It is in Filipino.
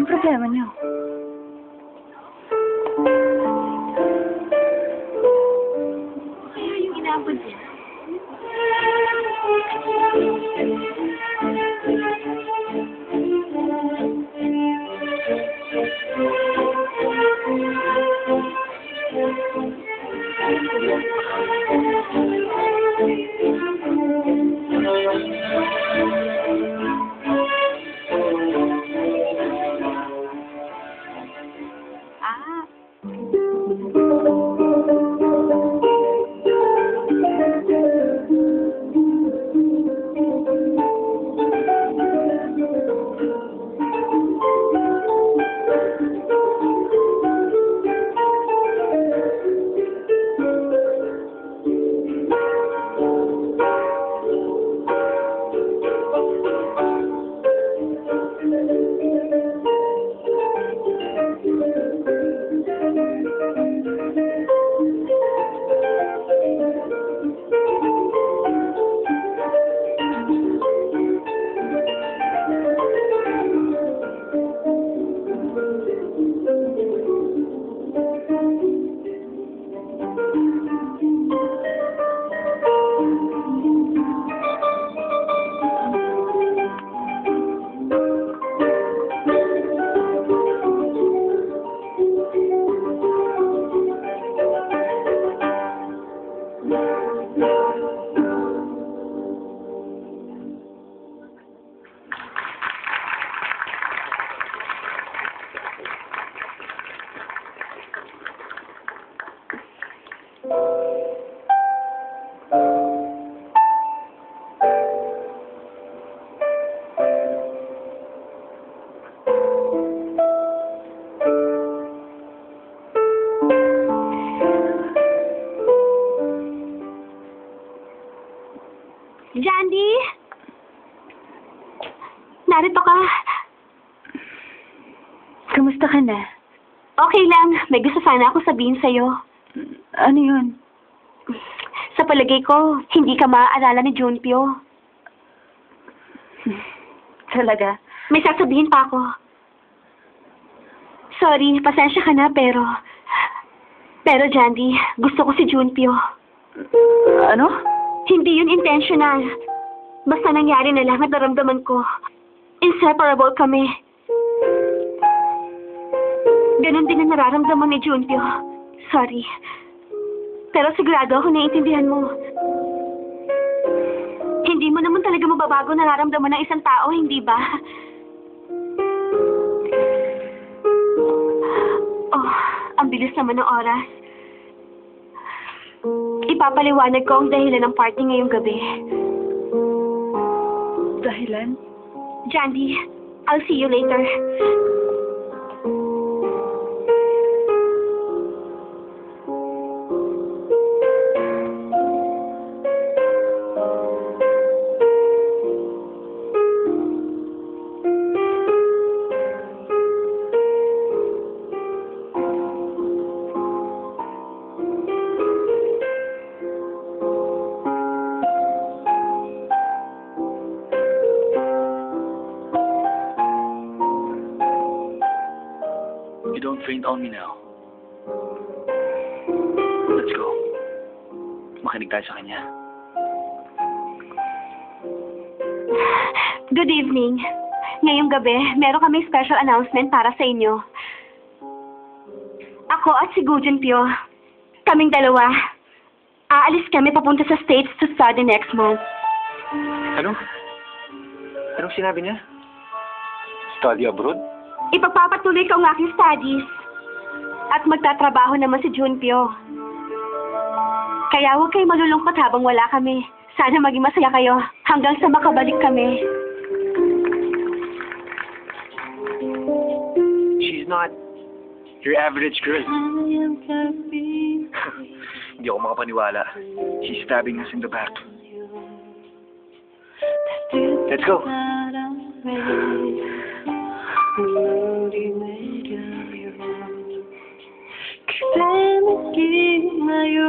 Anong problema niyo? Kaya yung inabot niya. Jandy? Narito ka. Kamusta ka na? Okay lang. May gusto sana ako sabihin sa'yo. Ano yun? Sa palagay ko, hindi ka maaalala ni Junpyo. Talaga? May sasabihin pa ako. Sorry, pasensya ka na, pero... Pero, Jandy, gusto ko si Junpyo. Ano? Hindi yun intentional. Basta nangyari na lang at naramdaman ko. Inseparable kami. Ganon din ang nararamdaman ni Junpyo. Sorry. Pero sigurado ako naiintindihan mo. Hindi mo naman talaga mababago nararamdaman ng isang tao, hindi ba? Oh, ang bilis naman ng oras. Ipapaliwanag ko ang dahilan ng party ngayong gabi. Dahilan? Jandy, I'll see you later. You don't faint on me now. Let's go. Makinig tayo sa kanya. Good evening. Ngayong gabi, meron kaming special announcement para sa inyo. Ako at si Gu Junpyo, kaming dalawa, aalis kami papunta sa States to study next month. Ano? Anong sinabi niya? Study abroad? Ipagpapatuloy ko ang aking studies. At magtatrabaho naman si Junpyo. Kaya huwag kayo malulungkot habang wala kami. Sana maging masaya kayo hanggang sa makabalik kami. She's not your average girl. Hindi ako makapaniwala. She's stabbing us in the back. Let's go. 그대 느끼나요